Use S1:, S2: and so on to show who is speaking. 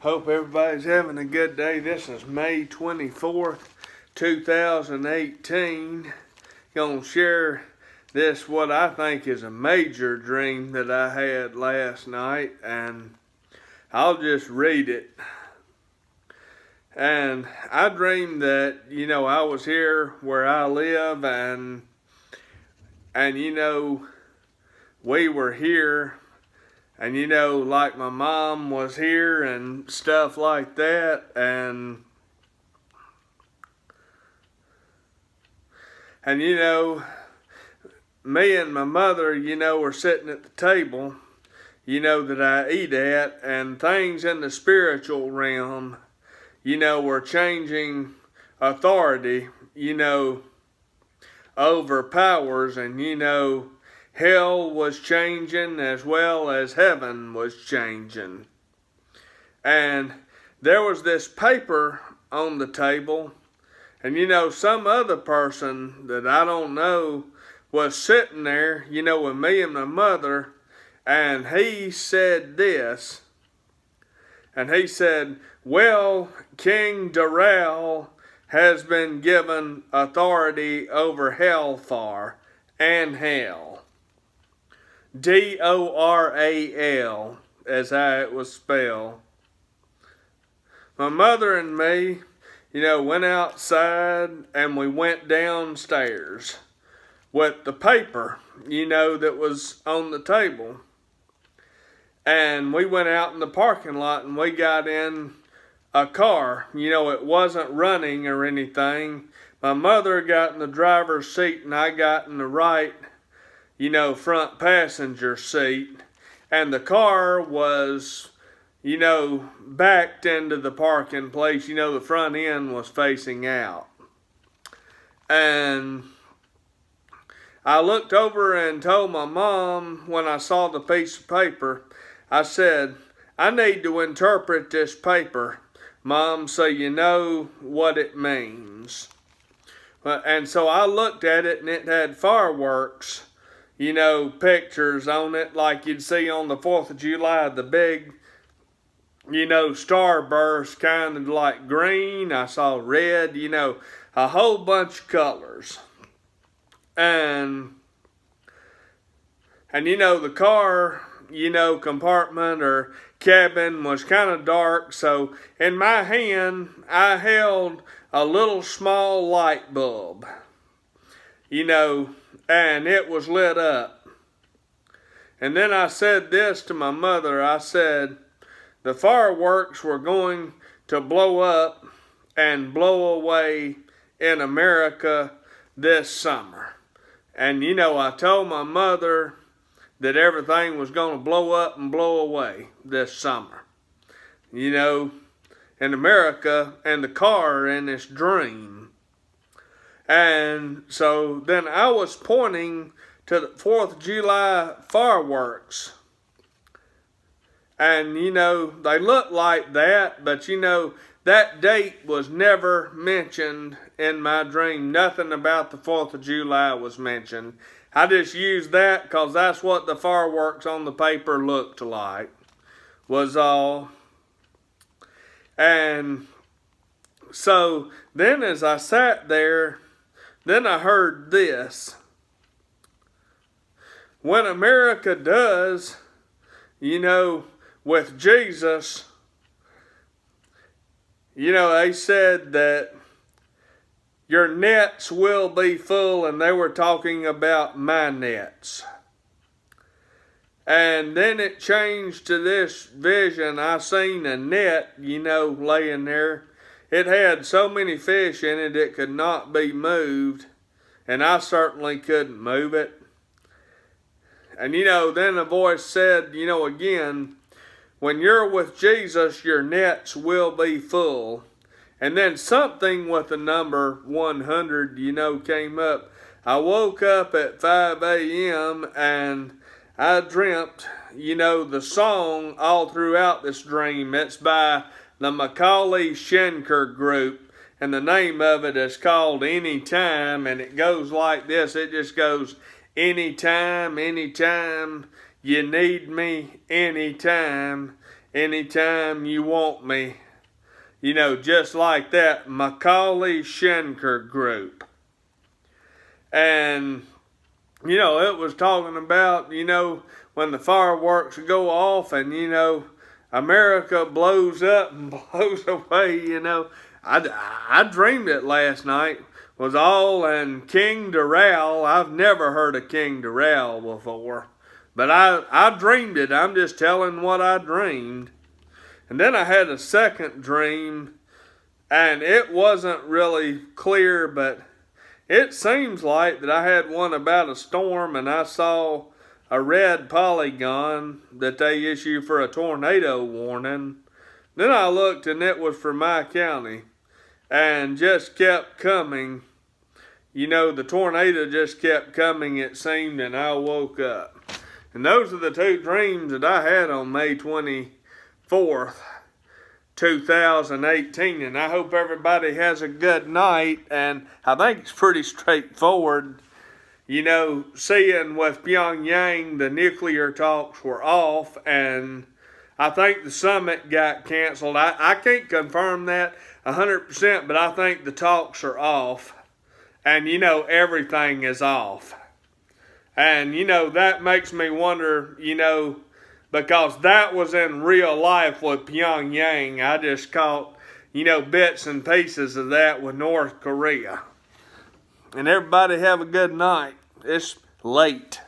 S1: Hope everybody's having a good day. This is May 24th, 2018. Gonna share this, what I think is a major dream that I had last night, and I'll just read it. And I dreamed that, I was here where I live, and we were here. And like my mom was here and stuff like that. And me and my mother, were sitting at the table, that I eat at. And things in the spiritual realm, were changing authority, over powers. And, hell was changing as well as heaven was changing. And there was this paper on the table. And some other person that I don't know was sitting there, with me and my mother. And he said this. And he said, well, King Doral has been given authority over hellfire and hell. D-O-R-A-L, as how it was spelled. My mother and me, went outside and we went downstairs with the paper, that was on the table. And we went out in the parking lot and we got in a car. It wasn't running or anything. My mother got in the driver's seat and I got in the right, front passenger seat, and the car was, backed into the parking place. The front end was facing out. And I looked over and told my mom when I saw the piece of paper, I said, I need to interpret this paper, Mom, so you know what it means. And so I looked at it and it had fireworks, pictures on it like you'd see on the 4th of July, the big, starburst, kind of like green. I saw red, a whole bunch of colors. And the car, compartment or cabin was kind of dark. So in my hand, I held a little small light bulb, and it was lit up. And then I said this to my mother. I said, the fireworks were going to blow up and blow away in America this summer. And, I told my mother that everything was going to blow up and blow away this summer. In America, and the car in this dream. And so then I was pointing to the 4th of July fireworks. And, they look like that, but, that date was never mentioned in my dream. Nothing about the 4th of July was mentioned. I just used that because that's what the fireworks on the paper looked like, was all. And so then as I sat there, then I heard this. When America does, with Jesus, they said that your nets will be full, and they were talking about my nets. And then it changed to this vision. I seen a net, laying there. It had so many fish in it, it could not be moved. And I certainly couldn't move it. And, then a voice said, again, when you're with Jesus, your nets will be full. And then something with the number 100, came up. I woke up at 5 a.m. and I dreamt, the song all throughout this dream. It's by the Macaulay Schenker group, and the name of it is called Anytime, and it goes like this. It just goes, anytime, anytime, you need me, anytime, anytime you want me. You know, just like that Macaulay Schenker group. And, you know, it was talking about, you know, when the fireworks go off and, you know, America blows up and blows away, you know. I dreamed it last night. Was all in King Doral. I've never heard of King Doral before. But I dreamed it. I'm just telling what I dreamed. And then I had a second dream, and it wasn't really clear, but it seems like that I had one about a storm, and I saw a red polygon that they issue for a tornado warning. Then I looked, and it was for my county, and just kept coming. You know, the tornado just kept coming, it seemed, and I woke up. And those are the two dreams that I had on May 24th, 2018. And I hope everybody has a good night. And I think it's pretty straightforward. You know, seeing with Pyongyang, the nuclear talks were off. And I think the summit got canceled. I can't confirm that 100%, but I think the talks are off. And, you know, everything is off. And, you know, that makes me wonder, you know, because that was in real life with Pyongyang. I just caught, you know, bits and pieces of that with North Korea. And everybody have a good night. It's late.